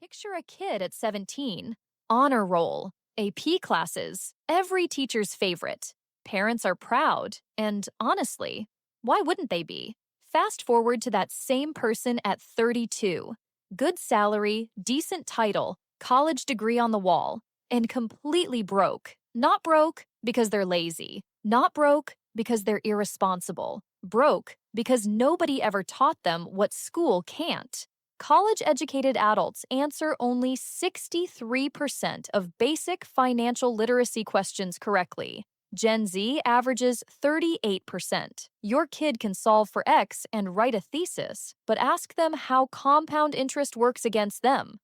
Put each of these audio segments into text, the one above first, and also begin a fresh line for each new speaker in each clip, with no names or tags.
Picture a kid at 17, honor roll, AP classes, every teacher's favorite. Parents are proud, and honestly, why wouldn't they be? Fast forward to that same person at 32. Good salary, decent title, college degree on the wall, and completely broke. Not broke because they're lazy, not broke because they're irresponsible, broke because nobody ever taught them what school can't. College educated adults answer only 63% of basic financial literacy questions correctly. Gen Z averages 38%. Your kid can solve for X and write a thesis, but ask them how compound interest works against them.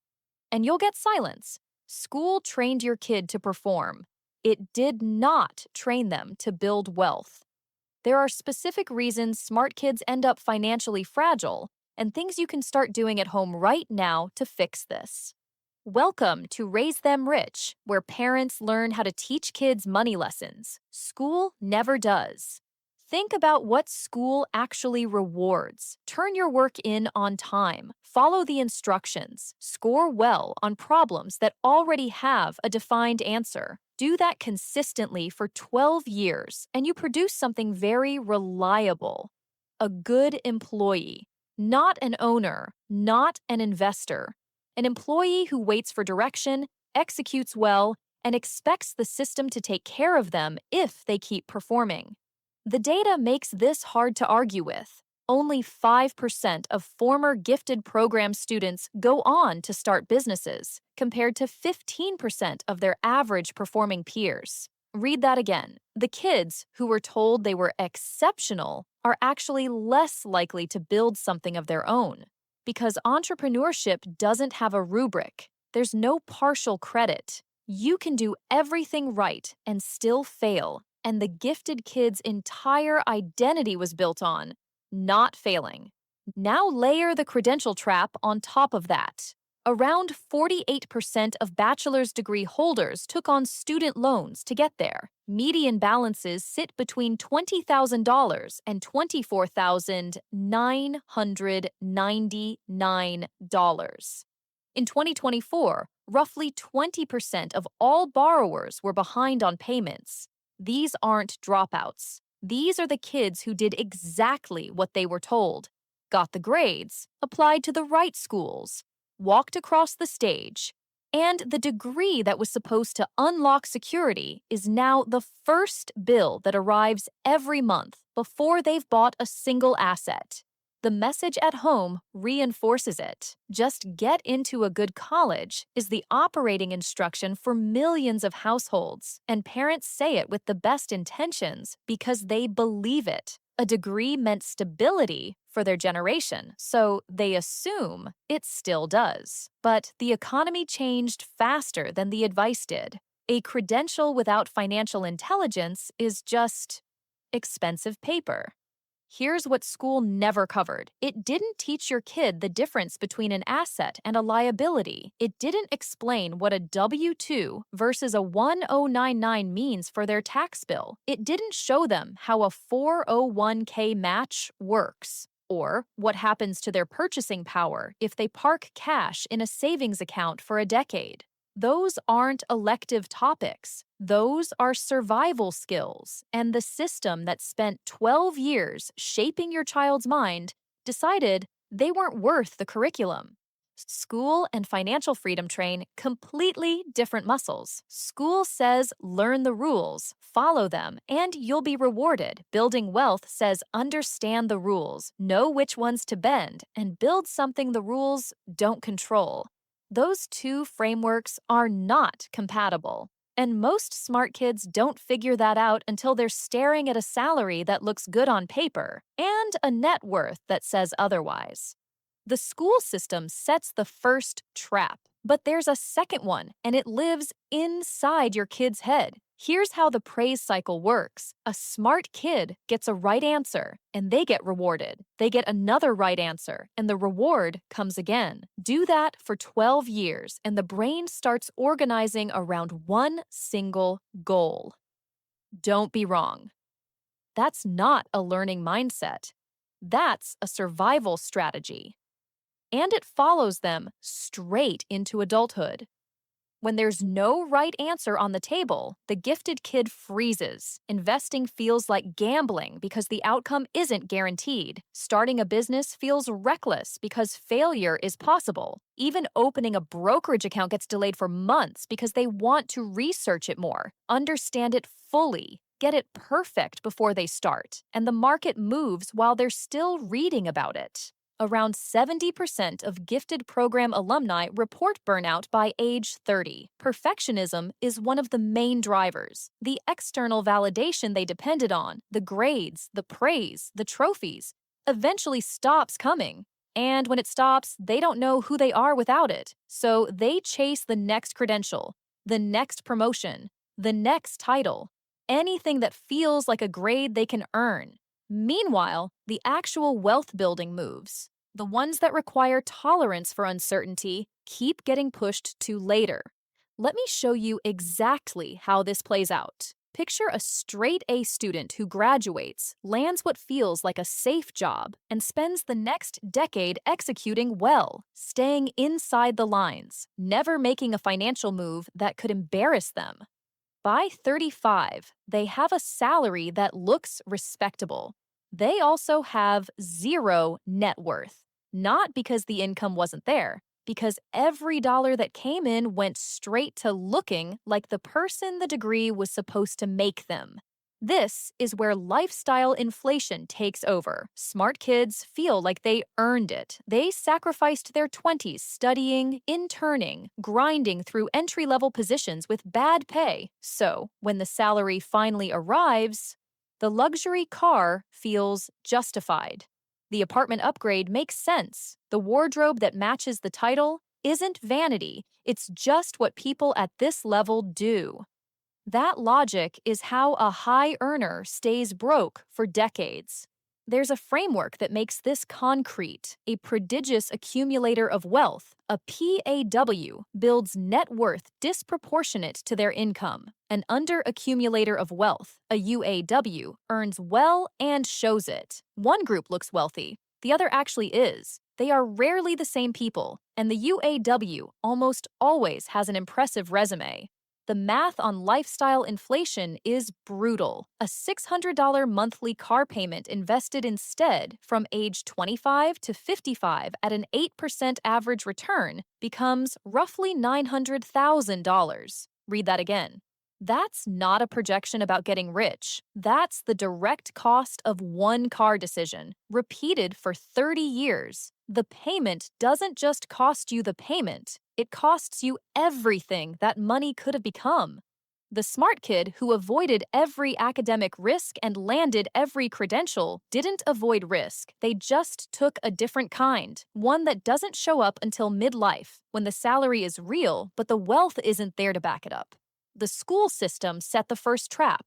And you'll get silence. School trained your kid to perform. It did not train them to build wealth. There are specific reasons smart kids end up financially fragile, and things you can start doing at home right now to fix this. Welcome to Raise Them Rich, where parents learn how to teach kids money lessons. School never does. Think about what school actually rewards. Turn your work in on time. Follow the instructions. Score well on problems that already have a defined answer. Do that consistently for 12 years, and you produce something very reliable. A good employee, not an owner, not an investor. An employee who waits for direction, executes well, and expects the system to take care of them if they keep performing. The data makes this hard to argue with. Only 5% of former gifted program students go on to start businesses, compared to 15% of their average performing peers. Read that again. The kids who were told they were exceptional are actually less likely to build something of their own. Because entrepreneurship doesn't have a rubric, there's no partial credit. You can do everything right and still fail, and the gifted kid's entire identity was built on not failing. Now layer the credential trap on top of that. Around 48% of bachelor's degree holders took on student loans to get there. Median balances sit between $20,000 and $24,999. In 2024, roughly 20% of all borrowers were behind on payments. These aren't dropouts. These are the kids who did exactly what they were told, got the grades, applied to the right schools, walked across the stage, and the degree that was supposed to unlock security is now the first bill that arrives every month before they've bought a single asset. The message at home reinforces it. Just get into a good college is the operating instruction for millions of households, and parents say it with the best intentions because they believe it. A degree meant stability for their generation, so they assume it still does. But the economy changed faster than the advice did. A credential without financial intelligence is just expensive paper. Here's what school never covered. It didn't teach your kid the difference between an asset and a liability. It didn't explain what a W-2 versus a 1099 means for their tax bill. It didn't show them how a 401k match works, or what happens to their purchasing power if they park cash in a savings account for a decade. Those aren't elective topics. Those are survival skills, and the system that spent 12 years shaping your child's mind decided they weren't worth the curriculum. School and financial freedom train completely different muscles. School says learn the rules, follow them, and you'll be rewarded. Building wealth says understand the rules, know which ones to bend, and build something the rules don't control. Those two frameworks are not compatible. And most smart kids don't figure that out until they're staring at a salary that looks good on paper and a net worth that says otherwise. The school system sets the first trap, but there's a second one, and it lives inside your kid's head. Here's how the praise cycle works. A smart kid gets a right answer, and they get rewarded. They get another right answer, and the reward comes again. Do that for 12 years, and the brain starts organizing around one single goal. Don't be wrong. That's not a learning mindset. That's a survival strategy. and it follows them straight into adulthood. When there's no right answer on the table, the gifted kid freezes. Investing feels like gambling because the outcome isn't guaranteed. Starting a business feels reckless because failure is possible. Even opening a brokerage account gets delayed for months because they want to research it more, understand it fully, get it perfect before they start, and the market moves while they're still reading about it. Around 70% of gifted program alumni report burnout by age 30. Perfectionism is one of the main drivers. The external validation they depended on, the grades, the praise, the trophies, eventually stops coming. And when it stops, they don't know who they are without it. So they chase the next credential, the next promotion, the next title, anything that feels like a grade they can earn. Meanwhile, the actual wealth building moves, the ones that require tolerance for uncertainty, keep getting pushed to later. Let me show you exactly how this plays out. Picture a straight A student who graduates, lands what feels like a safe job, and spends the next decade executing well, staying inside the lines, never making a financial move that could embarrass them. By 35, they have a salary that looks respectable. They also have zero net worth. Not because the income wasn't there, because every dollar that came in went straight to looking like the person the degree was supposed to make them. This is where lifestyle inflation takes over. Smart kids feel like they earned it. They sacrificed their 20s studying, interning, grinding through entry-level positions with bad pay. So, when the salary finally arrives, the luxury car feels justified. The apartment upgrade makes sense. The wardrobe that matches the title isn't vanity, it's just what people at this level do. That logic is how a high earner stays broke for decades. There's a framework that makes this concrete. A prodigious accumulator of wealth, a PAW, builds net worth disproportionate to their income. An under-accumulator of wealth, a UAW, earns well and shows it. One group looks wealthy, the other actually is. They are rarely the same people, and the UAW almost always has an impressive resume. The math on lifestyle inflation is brutal. A $600 monthly car payment invested instead from age 25 to 55 at an 8% average return becomes roughly $900,000. Read that again. That's not a projection about getting rich. That's the direct cost of one car decision, repeated for 30 years. The payment doesn't just cost you the payment, it costs you everything that money could have become. The smart kid who avoided every academic risk and landed every credential didn't avoid risk. They just took a different kind, one that doesn't show up until midlife, when the salary is real, but the wealth isn't there to back it up. The school system set the first trap.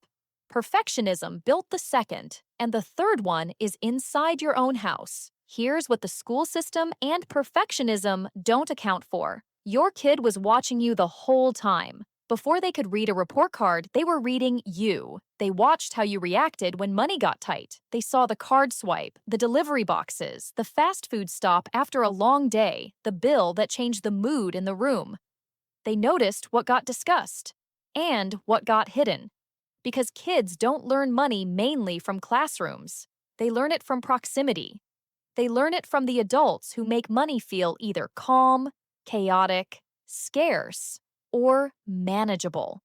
Perfectionism built the second, and the third one is inside your own house. Here's what the school system and perfectionism don't account for. Your kid was watching you the whole time. Before they could read a report card, they were reading you. They watched how you reacted when money got tight. They saw the card swipe, the delivery boxes, the fast food stop after a long day, the bill that changed the mood in the room. They noticed what got discussed and what got hidden. Because kids don't learn money mainly from classrooms. They learn it from proximity. They learn it from the adults who make money feel either calm, chaotic, scarce, or manageable.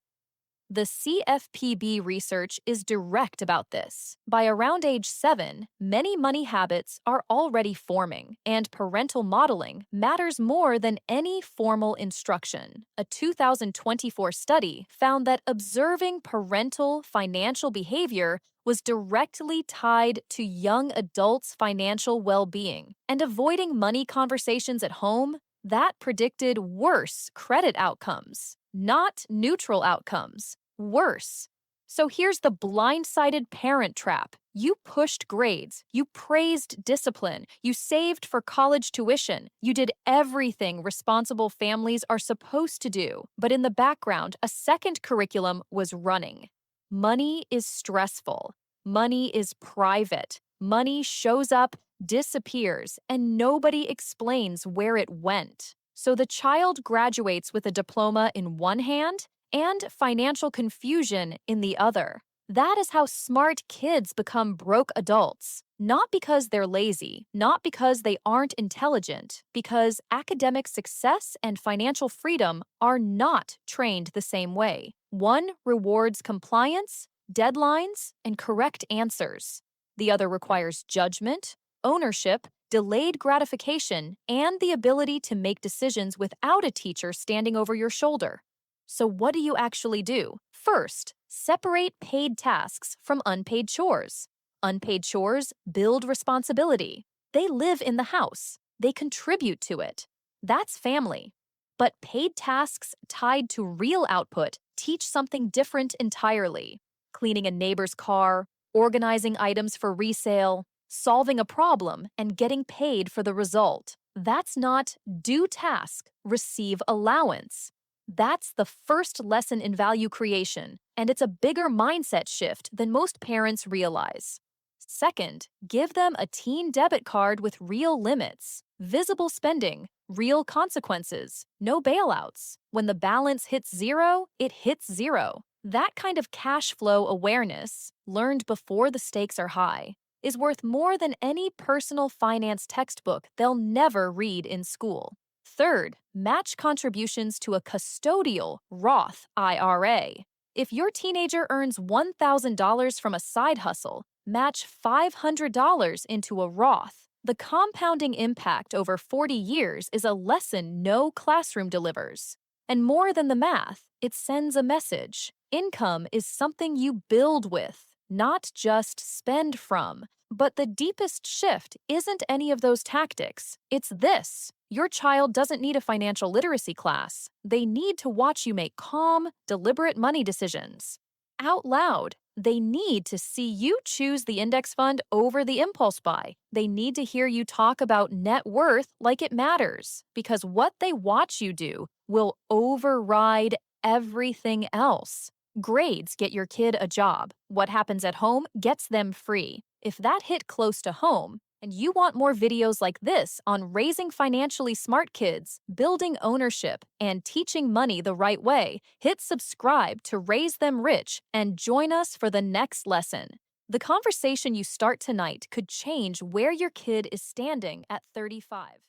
The CFPB research is direct about this. By around age 7, many money habits are already forming, and parental modeling matters more than any formal instruction. A 2024 study found that observing parental financial behavior was directly tied to young adults' financial well-being, and avoiding money conversations at home, that predicted worse credit outcomes, not neutral outcomes. Worse. So here's the blindsided parent trap. You pushed grades, you praised discipline, you saved for college tuition, you did everything responsible families are supposed to do, but in the background, a second curriculum was running. Money is stressful. Money is private. Money shows up, disappears, and nobody explains where it went. So the child graduates with a diploma in one hand and financial confusion in the other. That is how smart kids become broke adults. Not because they're lazy, not because they aren't intelligent, because academic success and financial freedom are not trained the same way. One rewards compliance, deadlines, and correct answers. The other requires judgment, ownership, delayed gratification, and the ability to make decisions without a teacher standing over your shoulder. So, what do you actually do? First, separate paid tasks from unpaid chores. Unpaid chores build responsibility. They live in the house, they contribute to it. That's family. But paid tasks tied to real output teach something different entirely. Cleaning a neighbor's car, organizing items for resale, solving a problem, and getting paid for the result. That's not do task, receive allowance. That's the first lesson in value creation, and it's a bigger mindset shift than most parents realize. Second, give them a teen debit card with real limits, visible spending, real consequences, no bailouts. When the balance hits zero, it hits zero. That kind of cash flow awareness, learned before the stakes are high, is worth more than any personal finance textbook they'll never read in school. Third, match contributions to a custodial Roth IRA. If your teenager earns $1,000 from a side hustle, match $500 into a Roth. The compounding impact over 40 years is a lesson no classroom delivers. And more than the math, it sends a message. Income is something you build with, not just spend from. But the deepest shift isn't any of those tactics. It's this. Your child doesn't need a financial literacy class. They need to watch you make calm, deliberate money decisions. Out loud. They need to see you choose the index fund over the impulse buy. They need to hear you talk about net worth like it matters, because what they watch you do will override everything else. Grades get your kid a job. What happens at home gets them free. If that hit close to home, and you want more videos like this on raising financially smart kids, building ownership, and teaching money the right way, hit subscribe to Raise Them Rich and join us for the next lesson. The conversation you start tonight could change where your kid is standing at 35.